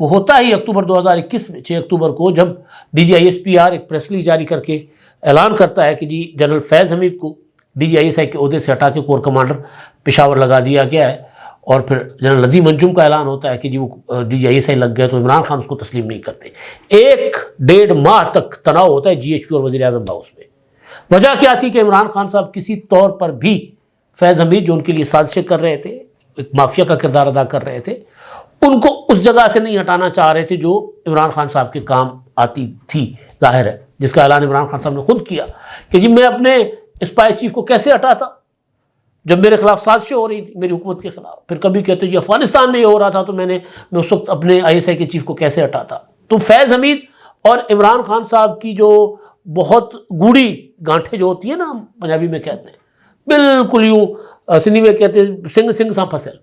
وہ ہوتا ہی اکتوبر 2021 میں 6 اکتوبر کو، جب DGISPR ایک پریس ریلیز جاری کر کے اعلان کرتا ہے کہ جی جنرل فیض حمید کو DGISI کے عہدے سے ہٹا کے کور کمانڈر پشاور لگا دیا گیا ہے، اور پھر جنرل ندیم انجم کا اعلان ہوتا ہے کہ جی وہ DGISI لگ گئے تو عمران خان اس کو تسلیم نہیں کرتے۔ 1.5 ماہ تک تناؤ ہوتا ہے GHQ اور وزیر اعظم ہاؤس میں۔ وجہ کیا تھی کہ عمران خان صاحب کسی طور پر بھی فیض حمید جو ان کے لیے سازشیں کر رہے تھے، ایک مافیا کا کردار ادا کر رہے تھے، ان کو اس جگہ سے نہیں ہٹانا چاہ رہے تھے جو عمران خان صاحب کے کام آتی تھی، ظاہر ہے، جس کا اعلان عمران خان صاحب نے خود کیا کہ جی میں اپنے اسپائی چیف کو کیسے ہٹاتا جب میرے خلاف سازشیں ہو رہی تھی میری حکومت کے خلاف۔ پھر کبھی کہتے جی افغانستان میں یہ ہو رہا تھا تو میں اس وقت اپنے ISI کے چیف کو کیسے ہٹاتا۔ تو فیض حمید اور عمران خان صاحب کی جو بہت گوڑی گانٹھیں جو ہوتی ہیں نا، ہم پنجابی میں کہتے ہیں، بالکل یوں سندھی میں کہتے ہیں سنگ سنگ سا پھسل،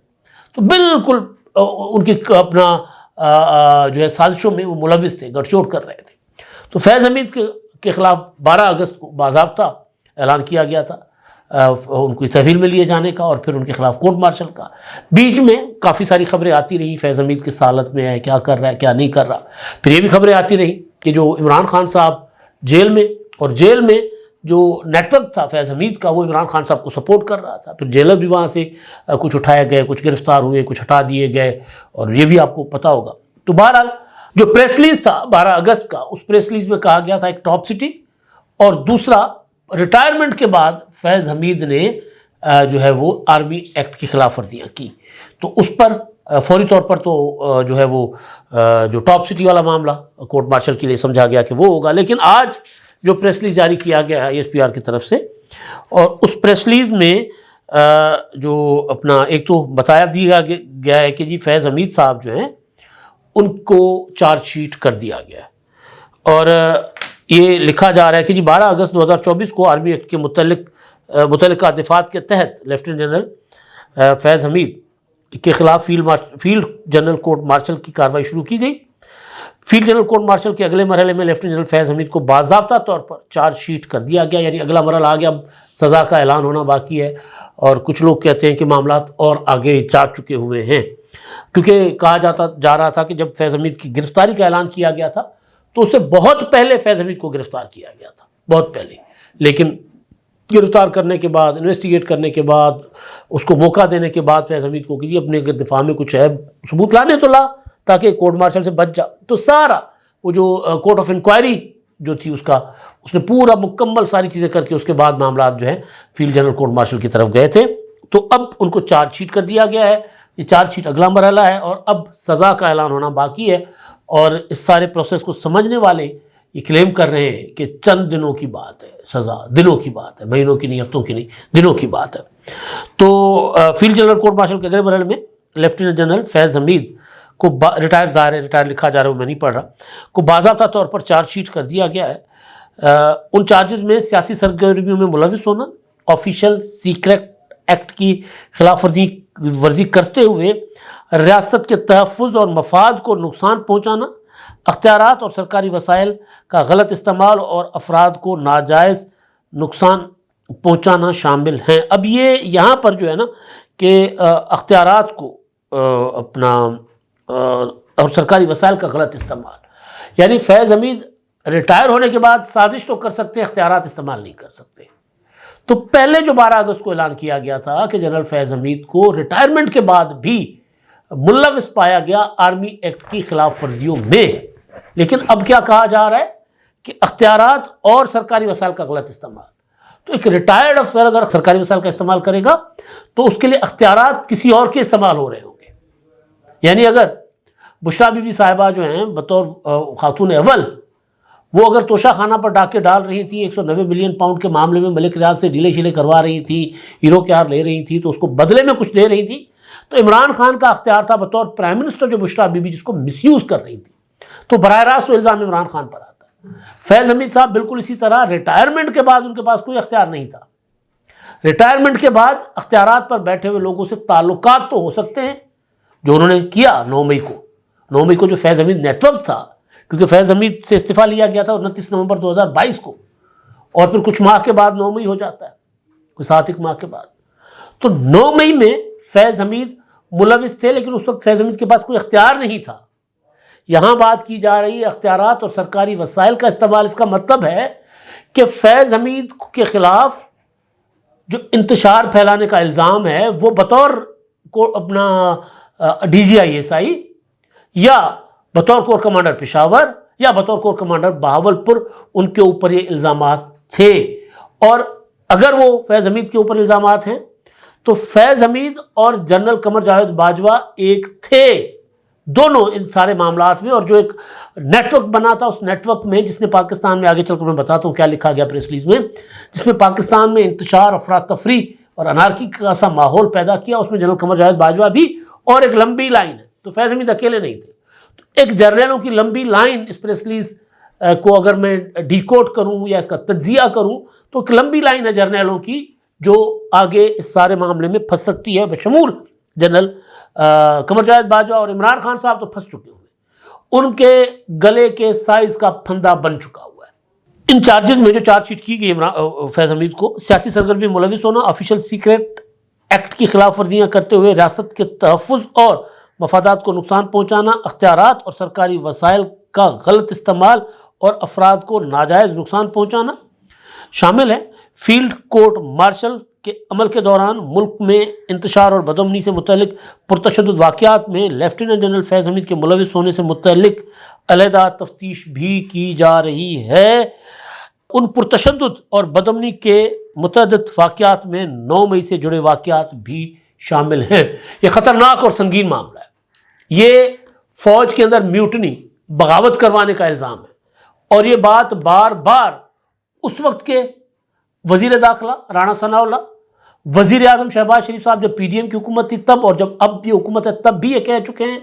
تو بالکل ان کی اپنا جو ہے سازشوں میں وہ ملوث تھے، گٹھ جوڑ کر رہے تھے۔ تو فیض حمید کے خلاف 12 اگست کو باضابطہ اعلان کیا گیا تھا ان کو تحویل میں لیے جانے کا، اور پھر ان کے خلاف کورٹ مارشل کا۔ بیچ میں کافی ساری خبریں آتی رہیں فیض حمید کس حالت میں ہے، کیا کر رہا ہے، کیا نہیں کر رہا۔ پھر یہ بھی خبریں آتی رہیں کہ جو عمران خان صاحب جیل میں، اور جیل میں جو نیٹ ورک تھا فیض حمید کا وہ عمران خان صاحب کو سپورٹ کر رہا تھا۔ پھر جیلر بھی وہاں سے کچھ اٹھائے گئے، کچھ گرفتار ہوئے، کچھ ہٹا دیے گئے، اور یہ بھی آپ کو پتہ ہوگا۔ تو بہرحال جو پریس ریلیز تھا 12 اگست کا، اس پریس ریلیز میں کہا گیا تھا ایک ٹاپ سٹی، اور دوسرا ریٹائرمنٹ کے بعد فیض حمید نے جو ہے وہ آرمی ایکٹ کی خلاف ورزیاں کی۔ تو اس پر فوری طور پر تو جو ہے وہ جو ٹاپ سٹی والا معاملہ کورٹ مارشل کے لیے سمجھا گیا کہ وہ ہوگا۔ لیکن آج جو پریس ریلیز جاری کیا گیا ہے ISPR کی طرف سے، اور اس پریس ریلیز میں جو اپنا ایک تو بتایا دیا گیا ہے کہ جی فیض حمید صاحب جو ہیں ان کو چارج شیٹ کر دیا گیا ہے، اور یہ لکھا جا رہا ہے کہ جی 12 اگست 2024 کو آرمی ایکٹ کے متعلقہ دفعات کے تحت لیفٹیننٹ جنرل فیض حمید کے خلاف فیلڈ جنرل کورٹ مارشل کی کارروائی شروع کی گئی۔ Field general court marshal K اگلے مرحلے میں لیفٹیننٹ جنرل فیض حمید کو باضابطہ طور پر چارج شیٹ کر دیا گیا، یعنی اگلا مرحلہ آ گیا، اب سزا کا اعلان ہونا باقی ہے، اور کچھ لوگ کہتے ہیں کہ معاملات اور آگے جا چکے ہوئے ہیں، کیونکہ کہا جا رہا تھا کہ جب فیض حمید کی گرفتاری کا اعلان کیا گیا تھا تو اس سے بہت پہلے فیض حمید کو گرفتار کیا گیا تھا، بہت پہلے، لیکن گرفتار کرنے کے بعد، انویسٹیگیٹ کرنے کے بعد، اس کو موقع دینے کے بعد فیض حمید کو کہ جی اپنے دفاع میں کچھ ہے ثبوت لانے تو لا تاکہ کورٹ مارشل سے بچ جا، تو سارا وہ جو کورٹ آف انکوائری جو تھی اس نے پورا مکمل ساری چیزیں کر کے اس کے بعد معاملات جو ہیں فیلڈ جنرل کورٹ مارشل کی طرف گئے تھے۔ تو اب ان کو چارج شیٹ کر دیا گیا ہے، یہ چارج شیٹ اگلا مرحلہ ہے، اور اب سزا کا اعلان ہونا باقی ہے، اور اس سارے پروسیس کو سمجھنے والے یہ کلیم کر رہے ہیں کہ چند دنوں کی بات ہے، سزا دنوں کی بات ہے، مہینوں کی نہیں، ہفتوں کی نہیں، دنوں کی بات ہے۔ تو field general court marshal K اگلے مرحلے میں لیفٹیننٹ جنرل فیض حمید کو ریٹائر لکھا جا رہا ہے، میں نہیں پڑھ رہا، کو باضابطہ طور پر چارج شیٹ کر دیا گیا ہے۔ ان چارجز میں سیاسی سرگرمیوں میں ملوث ہونا، آفیشل سیکرٹ ایکٹ کی خلاف ورزی کرتے ہوئے ریاست کے تحفظ اور مفاد کو نقصان پہنچانا، اختیارات اور سرکاری وسائل کا غلط استعمال اور افراد کو ناجائز نقصان پہنچانا شامل ہیں۔ اب یہ یہاں پر جو ہے نا کہ اختیارات کو اپنا اور سرکاری وسائل کا غلط استعمال، یعنی فیض حمید ریٹائر ہونے کے بعد سازش تو کر سکتے، اختیارات استعمال نہیں کر سکتے۔ تو پہلے جو 12 اگست کو اعلان کیا گیا تھا کہ جنرل فیض حمید کو ریٹائرمنٹ کے بعد بھی ملوث پایا گیا آرمی ایکٹ کی خلاف ورزیوں میں، لیکن اب کیا کہا جا رہا ہے کہ اختیارات اور سرکاری وسائل کا غلط استعمال۔ تو ایک ریٹائرڈ افسر اگر سرکاری وسائل کا استعمال کرے گا تو اس کے لیے اختیارات کسی اور کے استعمال ہو رہے ہوں گے، یعنی اگر بشرا بی بی صاحبہ جو ہیں بطور خاتون اول، وہ اگر توشہ خانہ پر ڈاکے ڈال رہی تھیں، 190 ملین پاؤنڈ کے معاملے میں ملک ریاض سے ڈیلے شیلے کروا رہی تھی، ہیرو کے ہار لے رہی تھی، تو اس کو بدلے میں کچھ دے رہی تھی، تو عمران خان کا اختیار تھا بطور پرائم منسٹر جو بشرا بی بی جس کو مس یوز کر رہی تھی، تو براہ راست وہ الزام عمران خان پر آتا ہے۔ فیض حمید صاحب بالکل اسی طرح ریٹائرمنٹ کے بعد ان کے پاس کوئی اختیار نہیں تھا۔ ریٹائرمنٹ کے بعد اختیارات پر بیٹھے ہوئے لوگوں سے تعلقات تو ہو سکتے ہیں، جو انہوں نے کیا 9 مئی کو جو فیض حمید نیٹ ورک تھا، کیونکہ فیض حمید سے استعفیٰ لیا گیا تھا 29 نومبر 2022 کو، اور پھر کچھ ماہ کے بعد 9 مئی ہو جاتا ہے، کوئی 7 ماہ کے بعد۔ تو 9 مئی میں فیض حمید ملوث تھے، لیکن اس وقت فیض حمید کے پاس کوئی اختیار نہیں تھا، یہاں بات کی جا رہی ہے اختیارات اور سرکاری وسائل کا استعمال. اس کا مطلب ہے کہ فیض حمید کے خلاف جو انتشار پھیلانے کا الزام ہے وہ بطور کو اپنا D G I S I یا بطور کور کمانڈر پشاور یا بطور کور کمانڈر بہاولپور ان کے اوپر یہ الزامات تھے. اور اگر وہ فیض حمید کے اوپر الزامات ہیں تو فیض حمید اور جنرل قمر جاوید باجوہ ایک تھے دونوں ان سارے معاملات میں. اور جو ایک نیٹ ورک بنا تھا اس نیٹ ورک میں جس نے پاکستان میں آگے چل کر میں بتاتا ہوں کیا لکھا گیا پریس ریلیز میں, جس میں پاکستان میں انتشار, افراتفری اور انارکی کا سا ماحول پیدا کیا, اس میں جنرل قمر جاوید باجوہ بھی اور ایک لمبی لائن ہے. تو فیض حمید اکیلے نہیں تھے. تو ایک جرنیلوں کی لمبی لائن اس پریس ریلیز کو اگر میں ڈیکوڈ کروں یا اس کا تجزیہ کروں تو ایک لمبی لائن ہے جرنیلوں کی جو آگے اس سارے معاملے میں پھنس سکتی ہے, بشمول جنرل قمر جاوید باجوہ. اور عمران خان صاحب تو پھنس چکے ہوئے, ان کے گلے کے سائز کا پھندا بن چکا ہوا ہے. ان چارجز میں جو چارج شیٹ کی گئی فیض حمید کو سیاسی سرگرمی ملوث ہونا, آفیشیل سیکریٹ ایکٹ کی خلاف ورزیاں کرتے ہوئے ریاست کے تحفظ اور مفادات کو نقصان پہنچانا, اختیارات اور سرکاری وسائل کا غلط استعمال اور افراد کو ناجائز نقصان پہنچانا شامل ہے. فیلڈ کورٹ مارشل کے عمل کے دوران ملک میں انتشار اور بدامنی سے متعلق پرتشدد واقعات میں لیفٹیننٹ جنرل فیض حمید کے ملوث ہونے سے متعلق علیحدہ تفتیش بھی کی جا رہی ہے. ان پرتشدد اور بدامنی کے متعدد واقعات میں 9 مئی سے جڑے واقعات بھی شامل ہیں. یہ خطرناک اور سنگین معاملہ ہے. یہ فوج کے اندر میوٹنی, بغاوت کروانے کا الزام ہے. اور یہ بات بار بار اس وقت کے وزیر داخلہ رانا ثناء اللہ, وزیر اعظم شہباز شریف صاحب جب پی ڈی ایم کی حکومت تھی تب, اور جب اب یہ حکومت ہے تب بھی یہ کہہ چکے ہیں.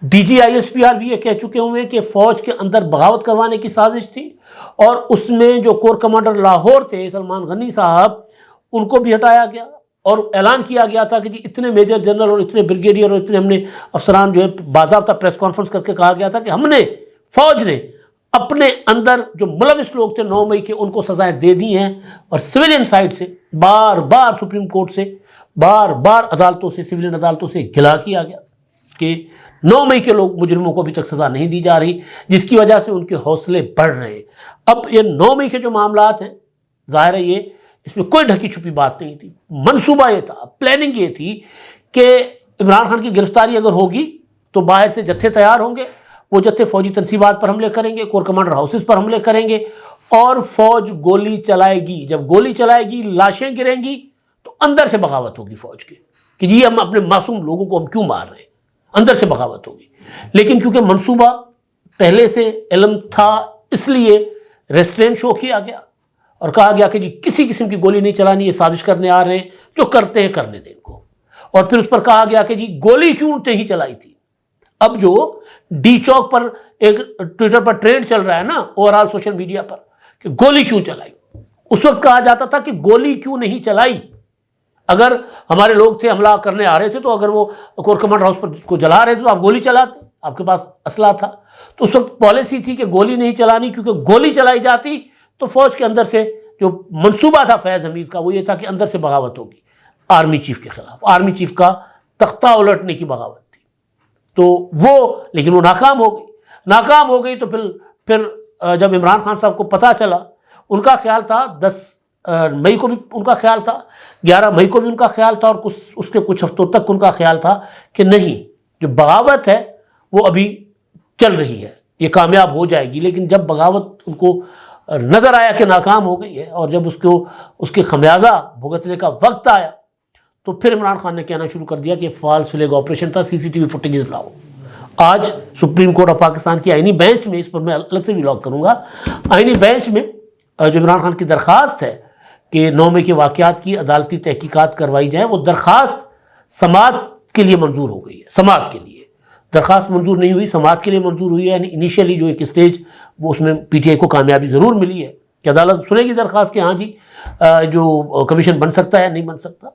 D G I S P R بھی یہ کہہ چکے ہوئے کہ فوج کے اندر بغاوت کروانے کی سازش تھی. اور اس میں جو کور کمانڈر لاہور تھے سلمان غنی صاحب, ان کو بھی ہٹایا گیا اور اعلان کیا گیا تھا کہ جی اتنے میجر جنرل اور اتنے بریگیڈیئر اور اتنے ہم نے افسران جو ہے باضابطہ پریس کانفرنس کر کے کہا گیا تھا کہ ہم نے, فوج نے اپنے اندر جو ملوث لوگ تھے 9 مئی کے ان کو سزائیں دے دی ہیں. اور سویلین سائڈ سے بار بار سپریم کورٹ سے, بار بار عدالتوں سے, سویلین عدالتوں سے گلا کیا گیا کہ 9 مئی کے لوگ مجرموں کو ابھی تک سزا نہیں دی جا رہی, جس کی وجہ سے ان کے حوصلے بڑھ رہے ہیں. اب یہ 9 مئی کے جو معاملات ہیں, ظاہر ہے یہ اس میں کوئی ڈھکی چھپی بات نہیں تھی. منصوبہ یہ تھا, پلاننگ یہ تھی کہ عمران خان کی گرفتاری اگر ہوگی تو باہر سے جتھے تیار ہوں گے, وہ جتھے فوجی تنصیبات پر حملے کریں گے, کور کمانڈر ہاؤسز پر حملے کریں گے, اور فوج گولی چلائے گی. جب گولی چلائے گی, لاشیں گریں گی, تو اندر سے بغاوت ہوگی فوج کی کہ جی ہم اپنے معصوم لوگوں کو ہم کیوں مار رہے ہیں, اندر سے بغاوت ہوگی. لیکن کیونکہ منصوبہ پہلے سے علم تھا, اس لیے ریسٹرین شو کیا گیا اور کہا گیا کہ جی کسی قسم کی گولی نہیں چلانی, یہ سازش کرنے آ رہے ہیں, جو کرتے ہیں کرنے دیں ان کو. اور پھر اس پر کہا گیا کہ جی گولی کیوں نہیں چلائی تھی. اب جو ڈی چوک پر ایک ٹویٹر پر ٹرینڈ چل رہا ہے نا, اوور آل سوشل میڈیا پر, کہ گولی کیوں چلائی, اس وقت کہا جاتا تھا کہ گولی کیوں نہیں چلائی. اگر ہمارے لوگ تھے حملہ کرنے آ رہے تھے تو اگر وہ کور کمانڈر ہاؤس پر کو جلا رہے تھے تو آپ گولی چلاتے, آپ کے پاس اسلحہ تھا. تو اس وقت پالیسی تھی کہ گولی نہیں چلانی, کیونکہ گولی چلائی جاتی تو فوج کے اندر سے جو منصوبہ تھا فیض حمید کا وہ یہ تھا کہ اندر سے بغاوت ہوگی آرمی چیف کے خلاف, آرمی چیف کا تختہ الٹنے کی بغاوت تھی. تو وہ, لیکن وہ ناکام ہو گئی. ناکام ہو گئی تو پھر جب عمران خان صاحب کو پتہ چلا, ان کا خیال تھا 10 مئی کو بھی ان کا خیال تھا, 11 مئی کو بھی ان کا خیال تھا, اور اس کے کچھ ہفتوں تک ان کا خیال تھا کہ نہیں, جو بغاوت ہے وہ ابھی چل رہی ہے, یہ کامیاب ہو جائے گی. لیکن جب بغاوت ان کو نظر آیا کہ ناکام ہو گئی ہے اور جب اس کے خمیازہ بھگتنے کا وقت آیا تو پھر عمران خان نے کہنا شروع کر دیا کہ فالس فلیگ آپریشن تھا, سی سی ٹی وی فوٹیجز لاؤ. آج سپریم کورٹ آف پاکستان کی آئینی بینچ میں, اس پر میں الگ سے بھی لاگ کروں گا, آئینی بینچ میں جو عمران خان کی درخواست ہے کہ 9 مئی کے واقعات کی عدالتی تحقیقات کروائی جائیں, وہ درخواست سماعت کے لیے منظور ہو گئی ہے. سماعت کے لیے درخواست منظور نہیں ہوئی, سماعت کے لیے منظور ہوئی ہے. یعنی انیشیلی جو ایک اسٹیج وہ اس میں پی ٹی آئی کو کامیابی ضرور ملی ہے کہ عدالت سنے گی درخواست کہ ہاں جی جو کمیشن بن سکتا ہے نہیں بن سکتا.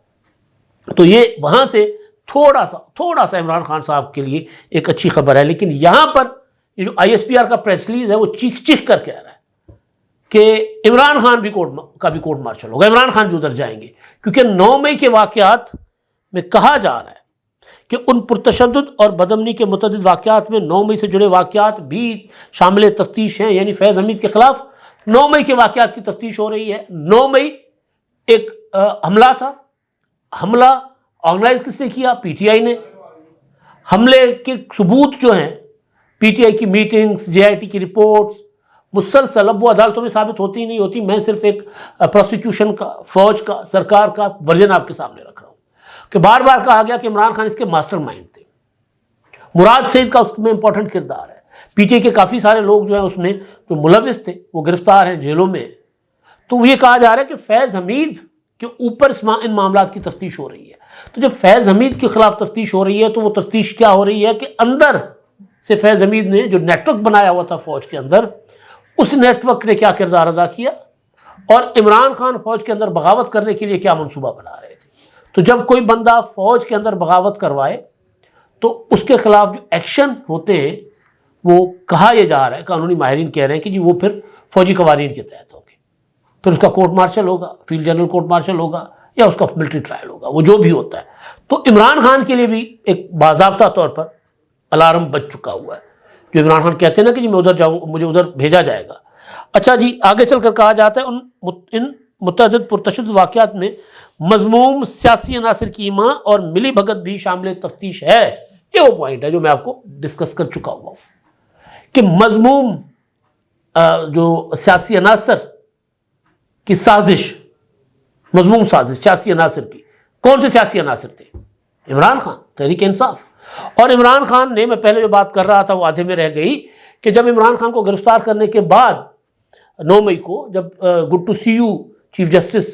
تو یہ وہاں سے تھوڑا سا عمران خان صاحب کے لیے ایک اچھی خبر ہے. لیکن یہاں پر یہ جو آئی ایس پی آر کا پریس ریلیز ہے وہ چیخ کر کہہ رہا ہے کہ عمران خان بھی کورٹ مارشل ہوگا, عمران خان بھی ادھر جائیں گے, کیونکہ 9 مئی کے واقعات میں کہا جا رہا ہے کہ ان پرتشدد اور بدامنی کے متعدد واقعات میں 9 مئی سے جڑے واقعات بھی شامل تفتیش ہیں، یعنی فیض حمید کے خلاف 9 مئی کے واقعات کی تفتیش ہو رہی ہے۔ 9 مئی ایک حملہ تھا، حملہ آرگنائز کس نے کیا؟ پی ٹی آئی نے۔ حملے کے ثبوت جو ہیں، پی ٹی آئی کی میٹنگز، جے آئی ٹی کی رپورٹس مسلسل، اب وہ عدالتوں میں ثابت ہوتی نہیں ہوتی، میں صرف ایک پروسیکیوشن کا، فوج کا، سرکار کا ورژن آپ کے سامنے رکھ رہا ہوں کہ بار بار کہا گیا کہ عمران خان اس کے ماسٹر مائنڈ تھے۔ مراد سعید کا اس میں امپورٹنٹ کردار ہے۔ پی ٹی آئی کے کافی سارے لوگ جو ہیں اس میں جو ملوث تھے وہ گرفتار ہیں، جیلوں میں۔ تو یہ کہا جا رہا ہے کہ فیض حمید کے اوپر ان معاملات کی تفتیش ہو رہی ہے۔ تو جب فیض حمید کے خلاف تفتیش ہو رہی ہے تو وہ تفتیش کیا ہو رہی ہے کہ اندر سے فیض حمید نے جو نیٹ ورک بنایا ہوا تھا فوج کے اندر، اس نیٹ ورک نے کیا کردار ادا کیا، اور عمران خان فوج کے اندر بغاوت کرنے کے لیے کیا منصوبہ بنا رہے تھے۔ تو جب کوئی بندہ فوج کے اندر بغاوت کروائے تو اس کے خلاف جو ایکشن ہوتے ہیں وہ کہا یہ جا رہا ہے، قانونی ماہرین کہہ رہے ہیں کہ جی وہ پھر فوجی قوانین کے تحت ہوگے، پھر اس کا کورٹ مارشل ہوگا، فیلڈ جنرل کورٹ مارشل ہوگا، یا اس کا ملٹری ٹرائل ہوگا، وہ جو بھی ہوتا ہے۔ تو عمران خان کے لیے بھی ایک باضابطہ طور پر الارم بج چکا ہوا ہے، جو عمران خان کہتے ہیں نا کہ جی میں ادھر جاؤں، مجھے ادھر بھیجا جائے گا۔ اچھا جی، آگے چل کر کہا جاتا ہے ان متعدد پرتشدد واقعات میں مذموم سیاسی عناصر کی ایما اور ملی بھگت بھی شامل تفتیش ہے۔ یہ وہ پوائنٹ ہے جو میں آپ کو ڈسکس کر چکا ہوا ہوں کہ مذموم جو سیاسی عناصر کی سازش، مذموم سازش سیاسی عناصر کی، کون سے سیاسی عناصر تھے؟ عمران خان، تحریک انصاف۔ اور عمران خان نے، میں پہلے جو بات کر رہا تھا وہ آدھے میں رہ گئی، کہ جب عمران خان کو گرفتار کرنے کے بعد 9 مئی کو جب good to see you chief justice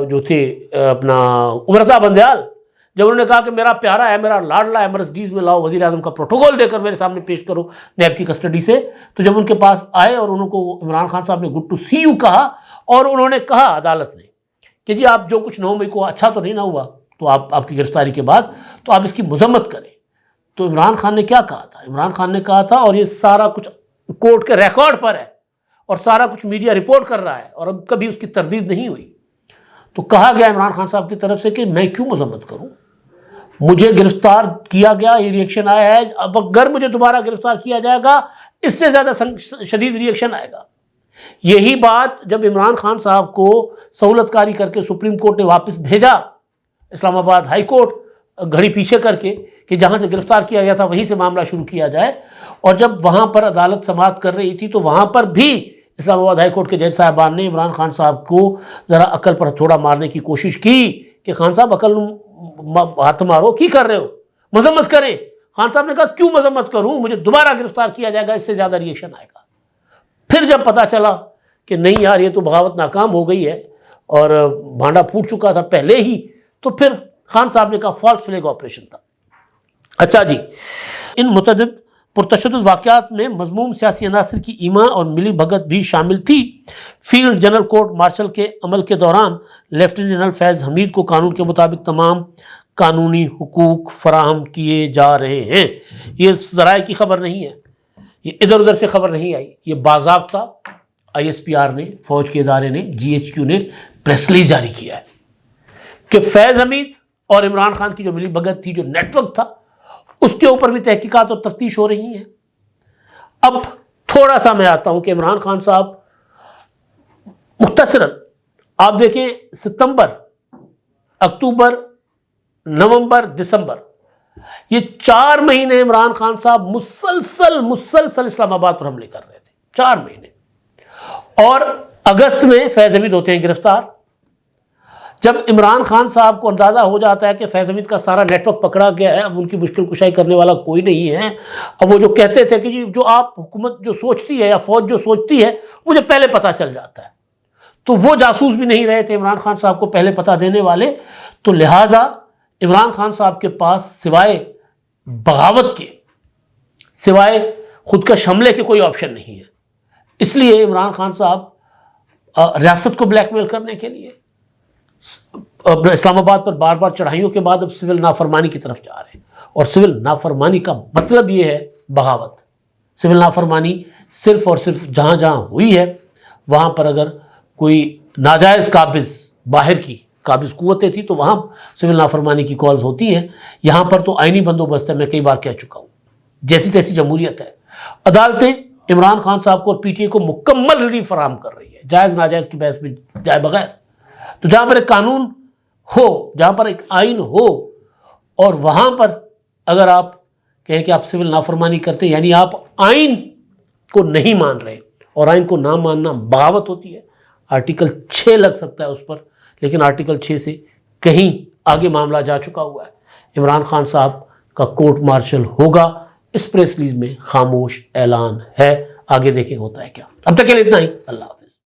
جو تھے اپنا امرتا بندیال، جب انہوں نے کہا کہ میرا پیارا ہے، میرا لاڈلا ہے، مرسڈیز میں لاؤ، وزیر اعظم کا پروٹوکول دے کر میرے سامنے پیش کرو نیب کی کسٹڈی سے، تو جب ان کے پاس آئے اور انہوں کو عمران خان صاحب نے گڈ ٹو سی یو کہا، اور انہوں نے کہا عدالت نے کہ جی آپ جو کچھ 9 مئی کو اچھا تو نہیں نہ ہوا تو آپ کی گرفتاری کے بعد تو آپ اس کی مذمت کریں، تو عمران خان نے کیا کہا تھا؟ عمران خان نے کہا تھا، اور یہ سارا کچھ کورٹ کے ریکارڈ پر ہے اور سارا کچھ میڈیا رپورٹ کر رہا ہے اور اب کبھی اس کی تردید نہیں ہوئی، تو کہا گیا عمران خان صاحب کی طرف سے کہ میں کیوں مذمت کروں، مجھے گرفتار کیا گیا، یہ ریئیکشن آیا ہے، اب اگر مجھے دوبارہ گرفتار کیا جائے گا اس سے زیادہ شدید ریئیکشن آئے گا۔ یہی بات جب عمران خان صاحب کو سہولت کاری کر کے سپریم کورٹ نے واپس بھیجا، اسلام آباد ہائی کورٹ گھڑی پیچھے کر کے کہ جہاں سے گرفتار کیا گیا تھا وہیں سے معاملہ شروع کیا جائے، اور جب وہاں پر عدالت سماعت کر رہی تھی تو وہاں پر بھی اسلام آباد ہائی کورٹ کے جج صاحبان نے عمران خان صاحب کو ذرا عقل پر تھوڑا مارنے کی کوشش کی کہ خان صاحب عقل ہاتھ مارو، کی کر رہے ہو، مذمت کریں۔ خان صاحب نے کہا کیوں مذمت کروں، مجھے دوبارہ گرفتار کیا جائے گا، اس سے زیادہ ریئیکشن آئے گا۔ پھر جب پتہ چلا کہ نہیں یار یہ تو بغاوت ناکام ہو گئی ہے اور بھانڈا پھوٹ چکا تھا پہلے ہی، تو پھر خان صاحب نے کہا فالس فلیگ آپریشن تھا۔ اچھا جی، ان متعدد پرتشدد واقعات میں مذموم سیاسی عناصر کی ایما اور ملی بھگت بھی شامل تھی۔ Field general court marshal K عمل کے دوران لیفٹیننٹ جنرل فیض حمید کو قانون کے مطابق تمام قانونی حقوق فراہم کیے جا رہے ہیں۔ یہ ذرائع کی خبر نہیں ہے، یہ ادھر ادھر سے خبر نہیں آئی، یہ باضابطہ آئی ایس پی آر نے، فوج کے ادارے نے، جی ایچ کیو نے پریس ریلیز جاری کیا ہے کہ فیض حمید اور عمران خان کی جو ملی بھگت تھی، جو نیٹ ورک تھا، اس کے اوپر بھی تحقیقات اور تفتیش ہو رہی ہیں۔ اب تھوڑا سا میں آتا ہوں کہ عمران خان صاحب مختصراً آپ دیکھیں ستمبر، اکتوبر، نومبر، دسمبر، یہ 4 مہینے عمران خان صاحب مسلسل اسلام آباد پر حملے کر رہے تھے، 4 مہینے، اور اگست میں فیض حمید ہوتے ہیں گرفتار۔ جب عمران خان صاحب کو اندازہ ہو جاتا ہے کہ فیض حمید کا سارا نیٹ ورک پکڑا گیا ہے، اب ان کی مشکل کشائی کرنے والا کوئی نہیں ہے، اب وہ جو کہتے تھے کہ جی جو آپ حکومت جو سوچتی ہے یا فوج جو سوچتی ہے مجھے پہلے پتہ چل جاتا ہے، تو وہ جاسوس بھی نہیں رہے تھے عمران خان صاحب کو پہلے پتہ دینے والے، تو لہٰذا عمران خان صاحب کے پاس سوائے بغاوت کے، سوائے خودکش حملے کے کوئی آپشن نہیں ہے۔ اس لیے عمران خان صاحب ریاست کو بلیک میل کرنے کے لیے اسلام آباد پر بار بار چڑھائیوں کے بعد اب سول نافرمانی کی طرف جا رہے ہیں، اور سول نافرمانی کا مطلب یہ ہے بغاوت۔ سول نافرمانی صرف اور صرف جہاں جہاں ہوئی ہے وہاں پر اگر کوئی ناجائز قابض باہر کی قابض قوتیں تھیں تو وہاں سول نافرمانی کی کالز ہوتی ہیں. یہاں پر تو آئینی بندوبست ہے، میں کئی بار کہہ چکا ہوں. جیسی تیسی جمہوریت ہے. عدالتیں عمران خان صاحب کو اور پی ٹی اے کو مکمل ریلیف فراہم کر رہی ہے، جائز ناجائز کی بحث میں جائے بغیر. تو جہاں پر ایک قانون ہو، جہاں پر ایک آئین ہو، اور وہاں پر اگر آپ کہیں کہ آپ سول نافرمانی کرتے ہیں، یعنی آپ آئین کو نہیں مان رہے، اور آئین کو نہ ماننا بغاوت ہوتی ہے. آرٹیکل 6 لگ سکتا ہے اس پر، لیکن آرٹیکل 6 سے کہیں آگے معاملہ جا چکا ہوا ہے. عمران خان صاحب کا کورٹ مارشل ہوگا، اس پریس ریلیز میں خاموش اعلان ہے. آگے دیکھیں ہوتا ہے کیا. اب تک کے لیے اتنا ہی. اللہ حافظ.